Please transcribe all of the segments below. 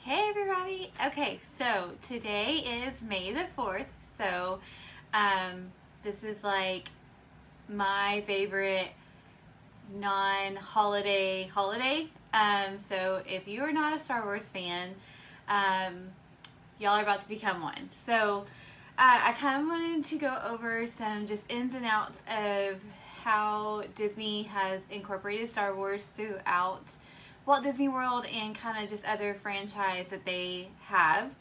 Hey everybody! Okay, so today is May the 4th, so this is like my favorite non-holiday holiday. So if you are not a Star Wars fan, y'all are about to become one. So I kind of wanted to go over some just ins and outs of how Disney has incorporated Star Wars throughout Walt Disney World and kind of just other franchise that they have.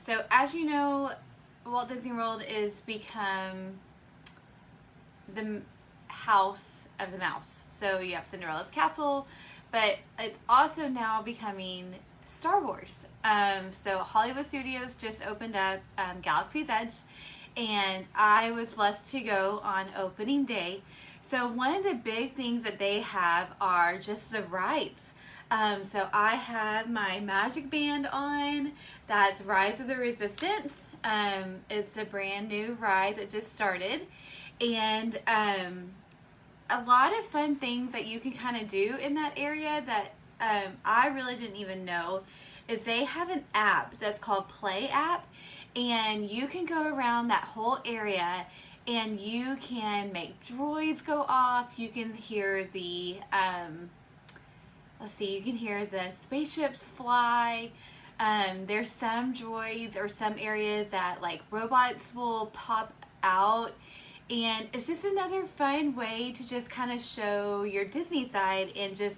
So as you know, Walt Disney World is become the house of the mouse. So you have Cinderella's castle, but it's also now becoming Star Wars. So Hollywood Studios just opened up Galaxy's Edge, and I was blessed to go on opening day. So one of the big things that they have are just the rides. So I have my magic band on. That's Rise of the Resistance. It's a brand new ride that just started, and a lot of fun things that you can kind of do in that area that I really didn't even know is they have an app that's called Play App, and you can go around that whole area and you can make droids go off. You can hear the you can hear the spaceships fly. There's some droids or some areas that like robots will pop out, and it's just another fun way to just kind of show your Disney side. And just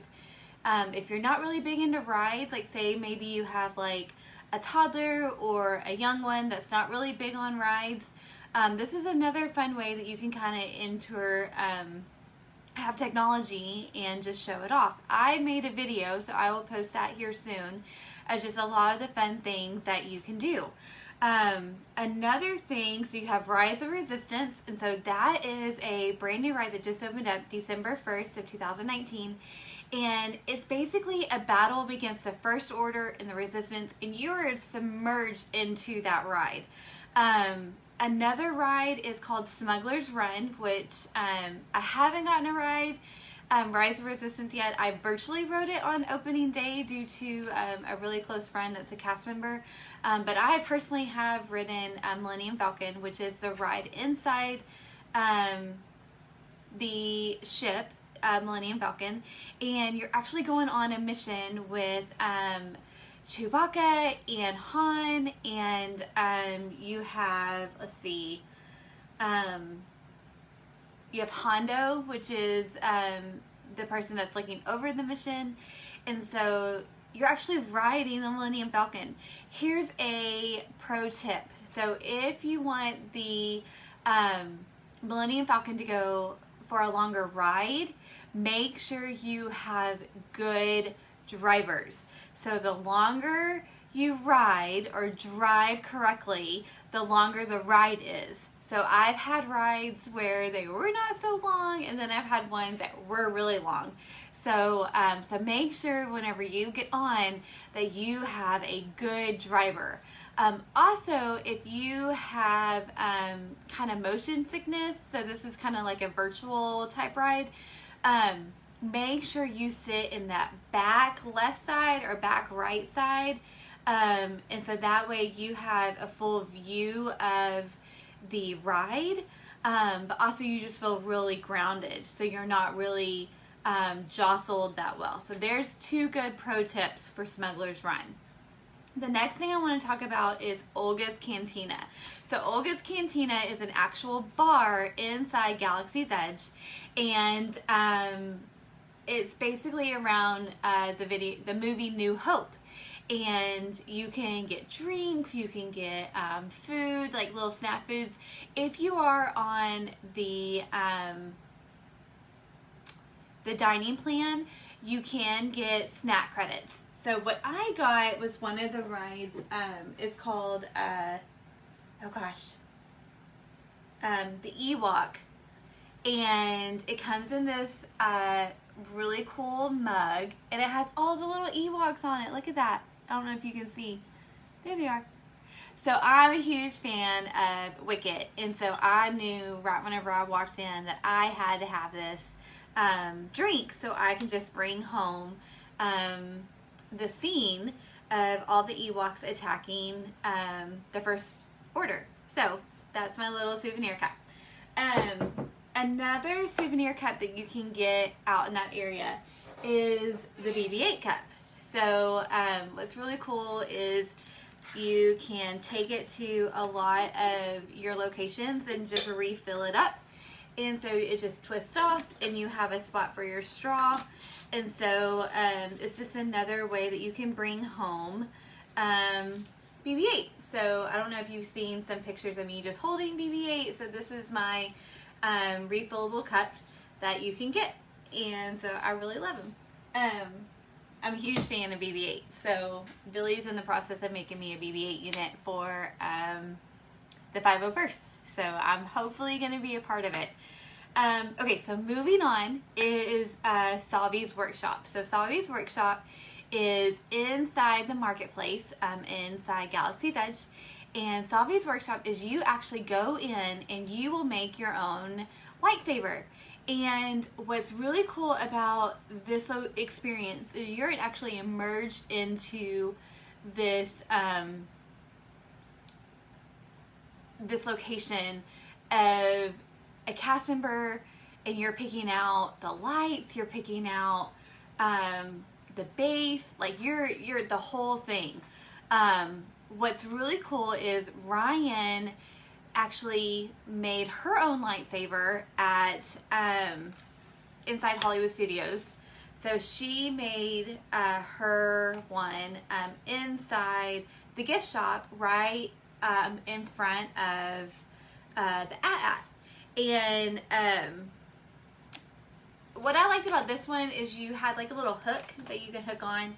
if you're not really big into rides, like say maybe you have like a toddler or a young one that's not really big on rides, this is another fun way that you can kind of enter have technology and just show it off. I made a video, so I will post that here soon, as just a lot of the fun things that you can do. Another thing, so you have Rise of Resistance, and so that is a brand new ride that just opened up December 1st of 2019, and it's basically a battle against the First Order and the Resistance, and you are submerged into that ride. Another ride is called Smuggler's Run, which I haven't gotten a ride Rise of Resistance yet. I virtually rode it on opening day due to a really close friend that's a cast member. But I personally have ridden Millennium Falcon, which is the ride inside the ship, Millennium Falcon. And you're actually going on a mission with Chewbacca and Han, and you have, you have Hondo, which is the person that's looking over the mission, and so you're actually riding the Millennium Falcon. Here's a pro tip. So if you want the Millennium Falcon to go for a longer ride, make sure you have good drivers. So the longer you ride or drive correctly, the longer the ride is. So I've had rides where they were not so long, and then I've had ones that were really long. So so make sure whenever you get on that you have a good driver. Also, if you have kind of motion sickness, so this is kind of like a virtual type ride, make sure you sit in that back left side or back right side, and so that way you have a full view of the ride, but also you just feel really grounded, so you're not really jostled that well. So there's two good pro tips for Smuggler's Run. The next thing I want to talk about is Olga's Cantina. So Olga's Cantina is an actual bar inside Galaxy's Edge, and it's basically around the movie New Hope. And you can get drinks, you can get food, like little snack foods. If you are on the dining plan, you can get snack credits. So what I got was one of the rides. It's called the Ewok, and it comes in this really cool mug, and it has all the little Ewoks on it. Look at that. I don't know if you can see. There they are. So I'm a huge fan of Wicket, and so I knew right whenever I walked in that I had to have this drink so I can just bring home the scene of all the Ewoks attacking the First Order. So that's my little souvenir cup. Another souvenir cup that you can get out in that area is the BB-8 cup. So what's really cool is you can take it to a lot of your locations and just refill it up. And so it just twists off and you have a spot for your straw. And so it's just another way that you can bring home BB-8. So I don't know if you've seen some pictures of me just holding BB-8. So this is my refillable cup that you can get. And so I really love them. I'm a huge fan of BB-8. So Billy's in the process of making me a BB-8 unit for the 501st. So I'm hopefully going to be a part of it. Okay, so moving on is Savi's Workshop. So Savi's Workshop is inside the marketplace, inside Galaxy's Edge. And Savi's Workshop is you actually go in and you will make your own lightsaber. And what's really cool about this experience is you're actually immersed into this this location of a cast member, and you're picking out the lights, you're picking out the base, like you're the whole thing. What's really cool is Ryan actually made her own lightsaber at inside Hollywood Studios. So she made her one inside the gift shop right in front of the AT-AT. And what I liked about this one is you had like a little hook that you can hook on,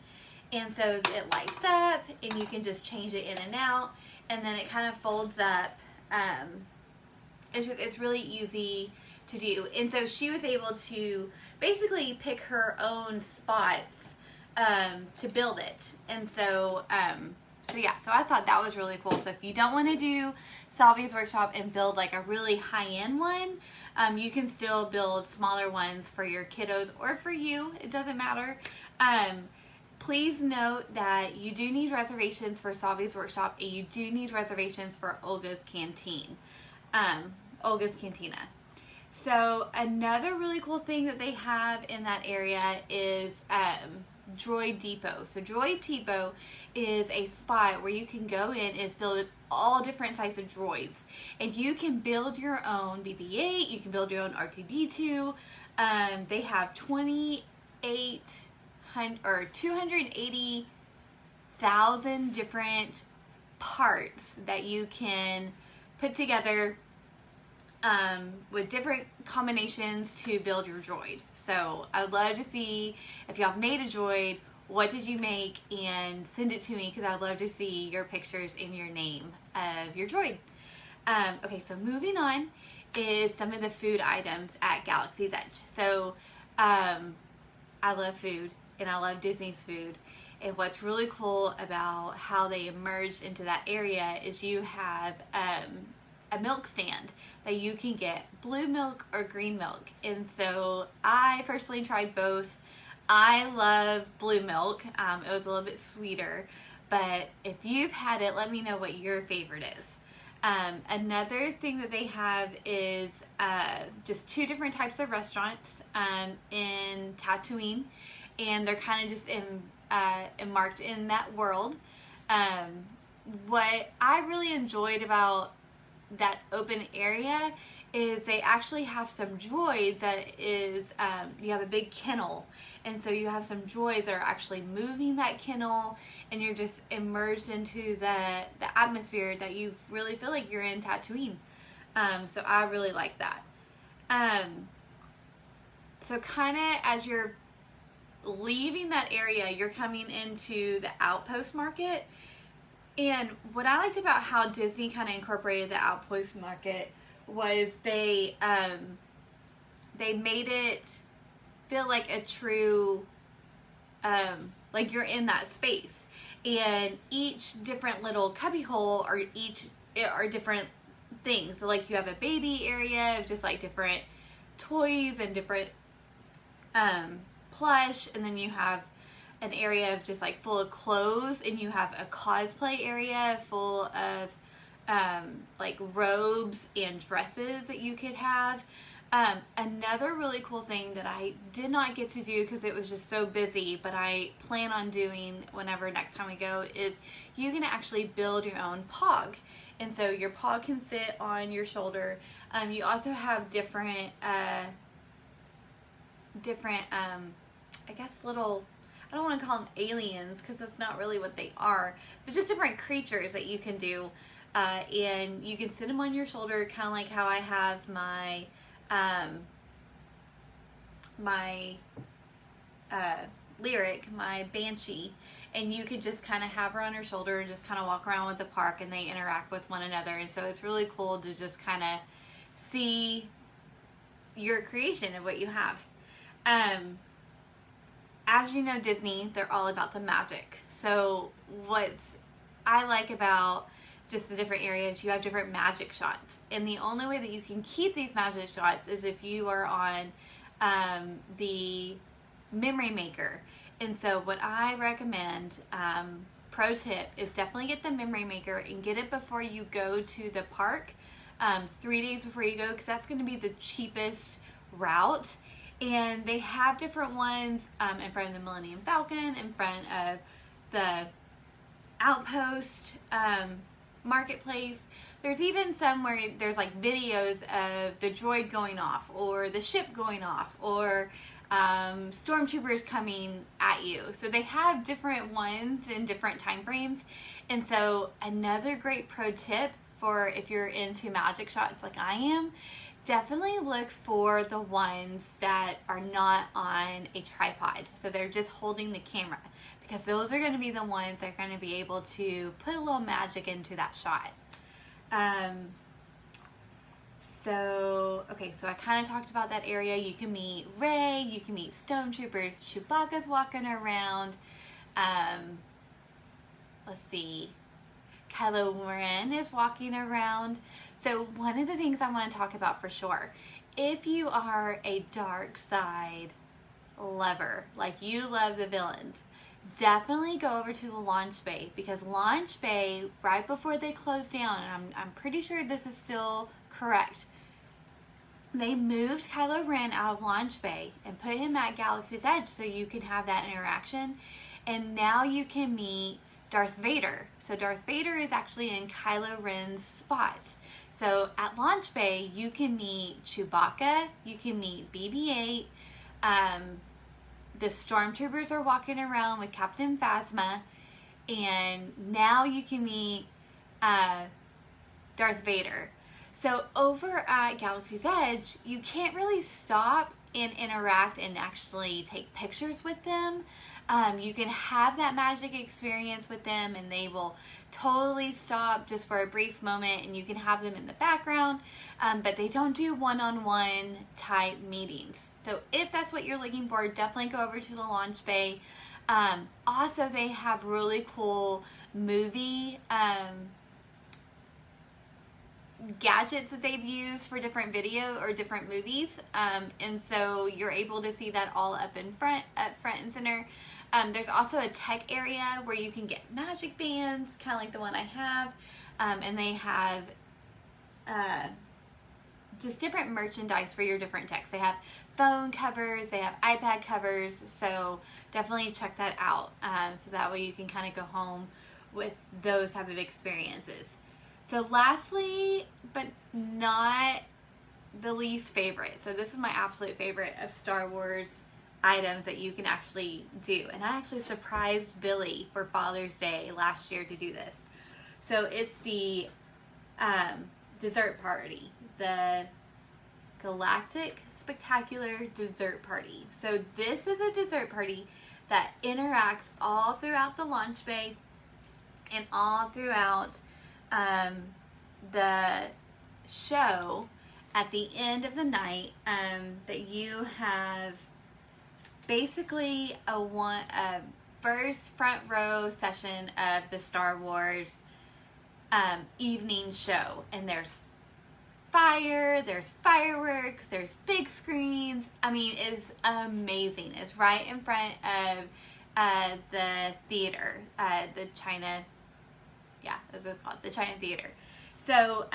and so it lights up and you can just change it in and out, and then it kind of folds up. It's really easy to do. And so she was able to basically pick her own spots to build it. And so yeah, so I thought that was really cool. So if you don't want to do Savi's Workshop and build like a really high-end one, you can still build smaller ones for your kiddos or for you. It doesn't matter. Please note that you do need reservations for Savi's Workshop, and you do need reservations for Olga's Canteen, Olga's Cantina. So another really cool thing that they have in that area is Droid Depot. So Droid Depot is a spot where you can go in and it's filled with all different types of droids, and you can build your own BB-8. You can build your own R2-D2. They have 280,000 different parts that you can put together with different combinations to build your droid. So I would love to see if y'all have made a droid, what did you make, and send it to me, because I would love to see your pictures and your name of your droid. Okay, so moving on is some of the food items at Galaxy's Edge. So I love food, and I love Disney's food. And what's really cool about how they emerged into that area is you have a milk stand that you can get blue milk or green milk. And so I personally tried both. I love blue milk. It was a little bit sweeter, but if you've had it, let me know what your favorite is. Another thing that they have is just two different types of restaurants in Tatooine, and they're kind of just marked in that world. What I really enjoyed about that open area is they actually have some droids that is, you have a big kennel, and so you have some droids that are actually moving that kennel, and you're just immersed into the atmosphere that you really feel like you're in Tatooine. So I really like that. So kind of as you're leaving that area, you're coming into the Outpost Market. And what I liked about how Disney kind of incorporated the Outpost Market was they made it feel like a true, like you're in that space. And each different little cubbyhole are different things. So like you have a baby area of just like different toys and different plush, and then you have an area of just like full of clothes, and you have a cosplay area full of like robes and dresses that you could have. Another really cool thing that I did not get to do because it was just so busy, but I plan on doing whenever next time we go, is you can actually build your own pog. And so your pog can sit on your shoulder. You also have different, I guess little, I don't want to call them aliens because that's not really what they are, but just different creatures that you can do. And you can sit them on your shoulder, kind of like how I have my lyric, my banshee, and you could just kind of have her on her shoulder and just kind of walk around with the park, and they interact with one another. And so it's really cool to just kind of see your creation of what you have. As you know, Disney, they're all about the magic. So what I like about just the different areas, you have different magic shots. And the only way that you can keep these magic shots is if you are on the memory maker. And so what I recommend, pro tip, is definitely get the memory maker and get it before you go to the park, 3 days before you go, because that's going to be the cheapest route. And they have different ones in front of the Millennium Falcon, in front of the Outpost Marketplace. There's even some where there's like videos of the droid going off, or the ship going off, or stormtroopers coming at you. So they have different ones in different time frames. And so another great pro tip for if you're into magic shots like I am, definitely look for the ones that are not on a tripod. So they're just holding the camera, because those are going to be the ones that are going to be able to put a little magic into that shot. So I kind of talked about that area. You can meet Rey, you can meet stormtroopers, Chewbacca's walking around. Let's see, Kylo Ren is walking around. So one of the things I want to talk about for sure, if you are a dark side lover, like you love the villains, definitely go over to the launch bay, because launch bay, right before they close down, and I'm pretty sure this is still correct, they moved Kylo Ren out of launch bay and put him at Galaxy's Edge so you can have that interaction. And now you can meet Darth Vader. So Darth Vader is actually in Kylo Ren's spot. So at launch bay, you can meet Chewbacca, you can meet BB-8, the stormtroopers are walking around with Captain Phasma, and now you can meet Darth Vader. So over at Galaxy's Edge, you can't really stop and interact and actually take pictures with them. You can have that magic experience with them, and they will totally stop just for a brief moment, and you can have them in the background, but they don't do one-on-one type meetings. So if that's what you're looking for, definitely go over to the launch bay. Also, they have really cool movie gadgets that they've used for different video or different movies, and so you're able to see that all up front and center. There's also a tech area where you can get magic bands, kind of like the one I have, and they have just different merchandise for your different techs. They have phone covers, they have iPad covers, so definitely check that out, so that way you can kind of go home with those type of experiences. So lastly, but not the least favorite, so this is my absolute favorite of Star Wars items that you can actually do. And I actually surprised Billy for Father's Day last year to do this. So it's the dessert party, the Galactic Spectacular Dessert Party. So this is a dessert party that interacts all throughout the launch bay and all throughout the show. At the end of the night, that you have basically a first front row session of the Star Wars evening show, and there's fire, there's fireworks, there's big screens. I mean, it's amazing. It's right in front of the theater, the China, yeah, that's what it's called, the China Theater. So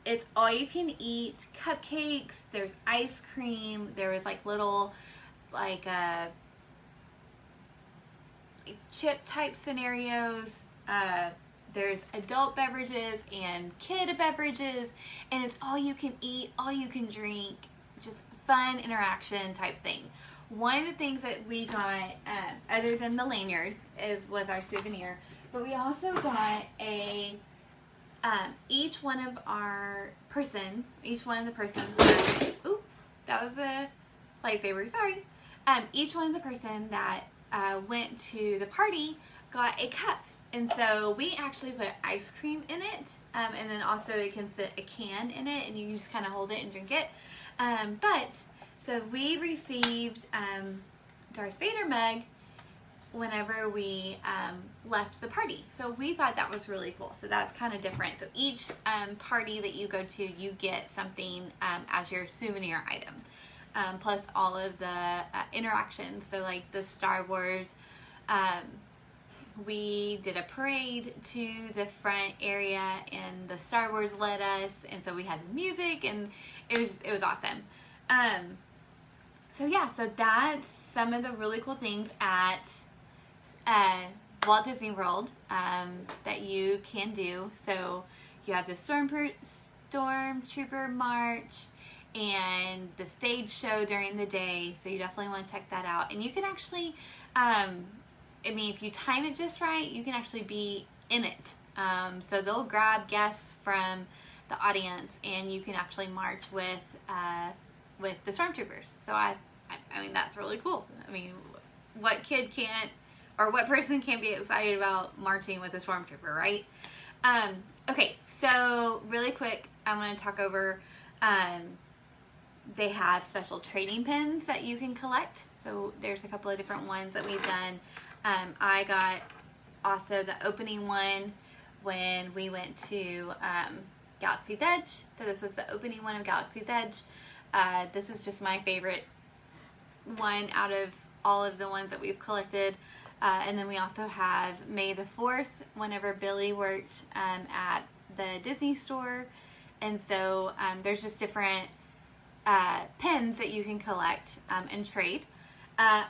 it's all you can eat cupcakes. There's ice cream. There was like little like chip type scenarios. There's adult beverages and kid beverages, and it's all you can eat, all you can drink, just fun interaction type thing. One of the things that we got, other than the lanyard, was our souvenir, but we also got a each one of the persons. Ooh, that was a lightsaber. Sorry. Each one of the person that went to the party got a cup. And so we actually put ice cream in it, and then also it can sit a can in it, and you can just kind of hold it and drink it. So we received Darth Vader mug whenever we left the party. So we thought that was really cool. So that's kind of different. So each party that you go to, you get something as your souvenir item, plus all of the interactions. So like the Star Wars. We did a parade to the front area, and the Star Wars led us, and so we had the music, and it was awesome. So yeah, so that's some of the really cool things at Walt Disney World that you can do. So you have the Stormtrooper March and the stage show during the day, so you definitely want to check that out. And you can actually I mean, if you time it just right, you can actually be in it. So they'll grab guests from the audience, and you can actually march with the Stormtroopers. So I mean, that's really cool. I mean, what kid can't, or what person can't be excited about marching with a Stormtrooper, right? Okay, so really quick, I'm going to talk over. They have special trading pins that you can collect. So there's a couple of different ones that we've done. I got also the opening one when we went to Galaxy's Edge. So this was the opening one of Galaxy's Edge. This is just my favorite one out of all of the ones that we've collected. And then we also have May the 4th, whenever Billy worked at the Disney store. And so there's just different pins that you can collect and trade.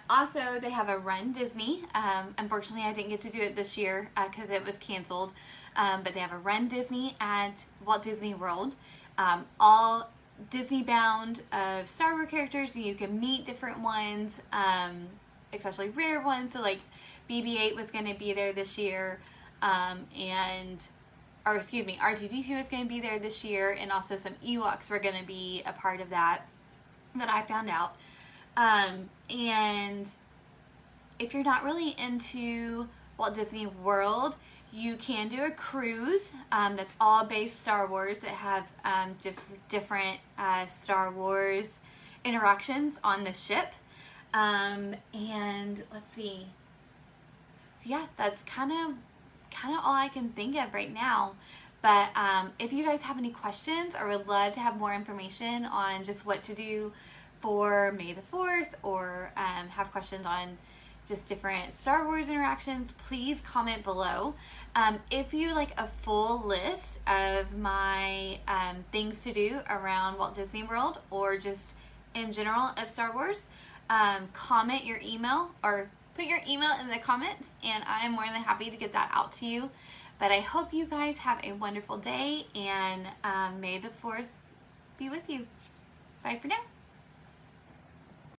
Also, they have a Run Disney. Unfortunately, I didn't get to do it this year because it was canceled. But they have a Run Disney at Walt Disney World. All Disney bound of Star Wars characters, and you can meet different ones, especially rare ones. So like BB-8 was going to be there this year, R2-D2 was going to be there this year, and also some Ewoks were going to be a part of that I found out. And if you're not really into Walt Disney World, you can do a cruise that's all based Star Wars that have different Star Wars interactions on the ship. And let's see. So yeah, that's kind of all I can think of right now. But if you guys have any questions or would love to have more information on just what to do for May the 4th, or have questions on just different Star Wars interactions, please comment below. If you like a full list of my things to do around Walt Disney World, or just in general of Star Wars, comment your email, or put your email in the comments, and I am more than happy to get that out to you. But I hope you guys have a wonderful day, and May the 4th be with you. Bye for now.